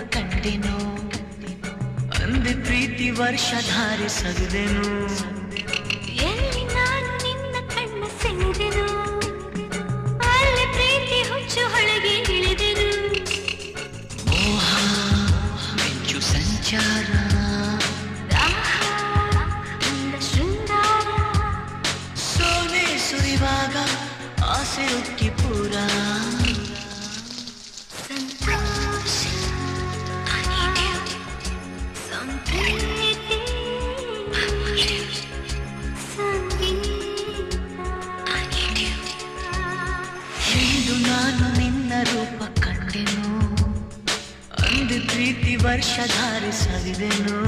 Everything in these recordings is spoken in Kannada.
ಕಂಡೆನು ಅಂದೆ ಪ್ರೀತಿ ವರ್ಷ ಧಾರಿಸಗುವೆನು ಎಲ್ಲಿ ನಾನು ನಿನ್ನ ಕಣ್ಣ ಸೆಳೆದೆನು ಅಲ್ಲಿ ಪ್ರೀತಿ ಹುಚ್ಚು ಹೊಳಗೆ ಇಳಿದೆನು ಮೋಹ ಮೆಚ್ಚು ಸಂಚಾರ ಶೃಂಗಾರ ಸೋನೆ ಸುರಿವಾಗ ಆಸೆ ಉಕ್ಕಿ ಪೂರ ಸಂತೋಷ ಸಂಪ್ರೀತಿ ಎಂದು ನಾನು ನಿನ್ನ ರೂಪ ಕಂಡೆನು ಅಂದು ಪ್ರೀತಿ ವರ್ಷ ಧಾರಿಸಲಿದೆನು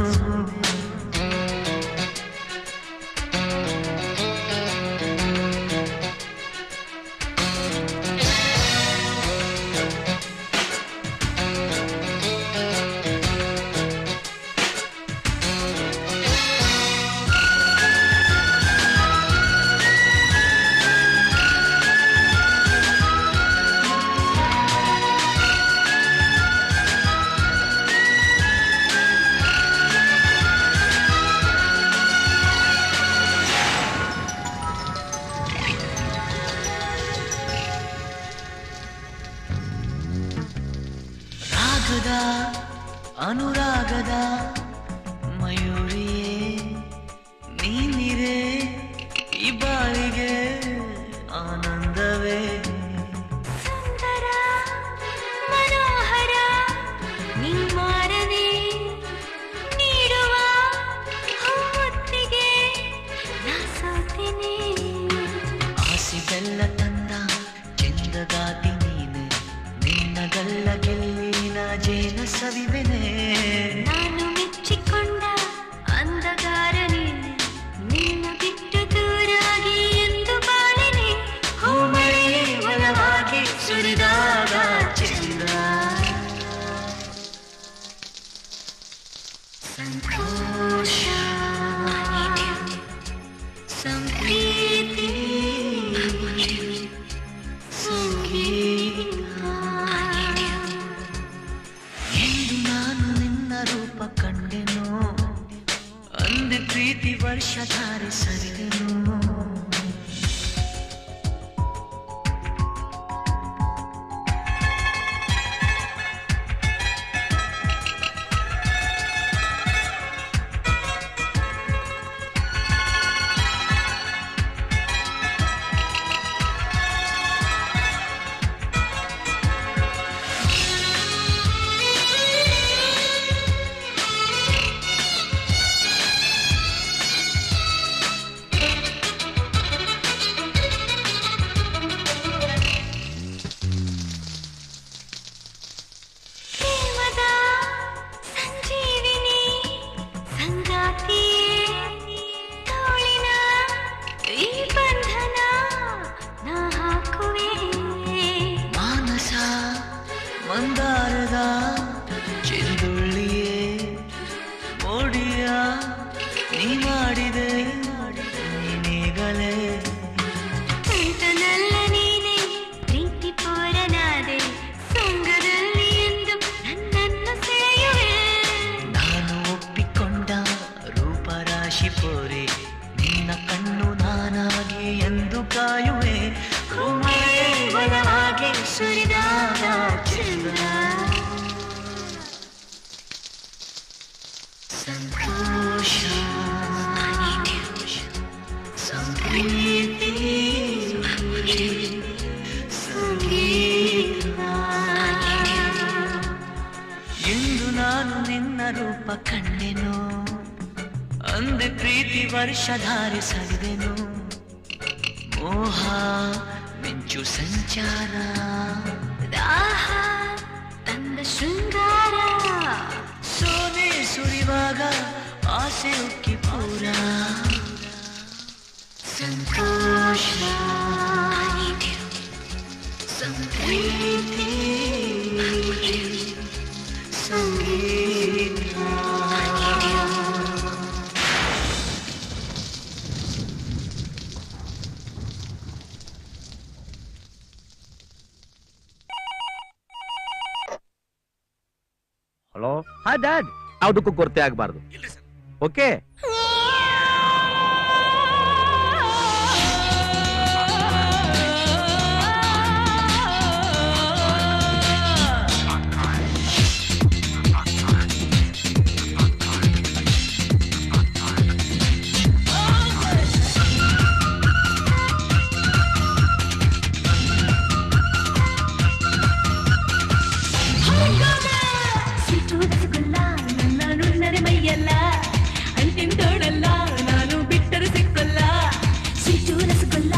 ಅನುರಾಗದ ಮಯೂರಿಯೇ ನೀನಿರೆ ಈ ಬಾಳಿಗೆ ಆನಂದವೇ ಸುಂದರ ಮನೋಹರ ನಿಮ್ಮಾರನೆ ನೀಡುವ ಹೊತ್ತಿಗೆ ನಾ ಸೋತೆನೆ ಆಸೆ ಬೆಲ್ಲ ತಂದ ಚಂದಗಾತಿ ನೀನೆ ನಿನ್ನ ಗಲ್ಲ ಗೆಲ್ಲಿನ ಜೇನ ಸವಿವೆನೆ ನಾನು ಮೆಚ್ಚಿಕೊಂಡ ಅಂಧಗಾರನೇ ನಿನ್ನ ಬಿಟ್ಟು ದೂರಾಗಿ ಎಂದು ಬಾಳೆನೆ ಹೂಮಳೆಯೇ ಒಲವಾಗಿ ಸುರಿದಾಗ ಚಂದ್ರ ಸಂತೋಷ ಸಂಪ್ರೀತಿ ಎಂದು ನಾನು ನಿನ್ನ ರೂಪ ಕಂಡೆನು ಅಂದು ಪ್ರೀತಿ ವರ್ಷ ಧಾರಿಸಲಿದೆನು ಮಂದಾರದ ಚೆಂದುಳ್ಳಿಯೇ ಮೋಡಿಯ ನೀ ಮಾಡಿದೆ ನೀನೀಗಲೇ ತುಂಟನಲ್ಲ ನೀನೆ ಪ್ರೀತಿ ಪೂರನಾದೆ ಸಂಗದಲ್ಲಿ ಎಂದು ನನ್ನನ್ನು ಸೆಳೆಯುವೆ ನಾನು ಒಪ್ಪಿಕೊಂಡ ರೂಪರಾಶಿ ಪೋರೆ ನಿನ್ನ ಕಣ್ಣು ನಾನಾಗಿ ಎಂದು ಕಾಯುವೆ ಹೂಮಳೆ ಬಲವಾಗಿ ಸುರಿದಾಗ ಚಂದ್ರ ಸಂತೋಷ ಸಂಪ್ರೀತಿ ಸಂಗೀತ ಎಂದು ನಾನು ನಿನ್ನ ರೂಪ ಕಂಡೆನು ಅಂದು ಪ್ರೀತಿ ವರ್ಷ ಧಾರಿಸಲಿದೆನು ಮೋಹ ಮಿಂಚು ಸಂಚಾರ ದಾಹ ತಂದ ಶೃಂಗಾರ ಸೋನೆ ಸುರಿವಾಗ ಆಸೆ ಉಕ್ಕಿ ಪೂರ ಸಂತೋಷ ಸಂಪ್ರೀತಿ ಸಂಗೀತ ಹಲೋ ಹಾಯ್ ಡ್ಯಾಡ್. ಯಾವುದಕ್ಕೂ ಕೊರತೆ ಆಗಬಾರ್ದು. ಓಕೆ. ಸಿಟ್ಟು ರಸಗುಲ್ಲ ನನ್ನ ನುಣ್ಣನೆ ಮೈಯಲ್ಲ ಅಂತಿಂತೋಡಲ್ಲ ನಾನು ಬಿಟ್ಟರೆ ಸಿಕ್ಕಲ್ಲ ಸಿಟ್ಟು ರಸಗುಲ್ಲ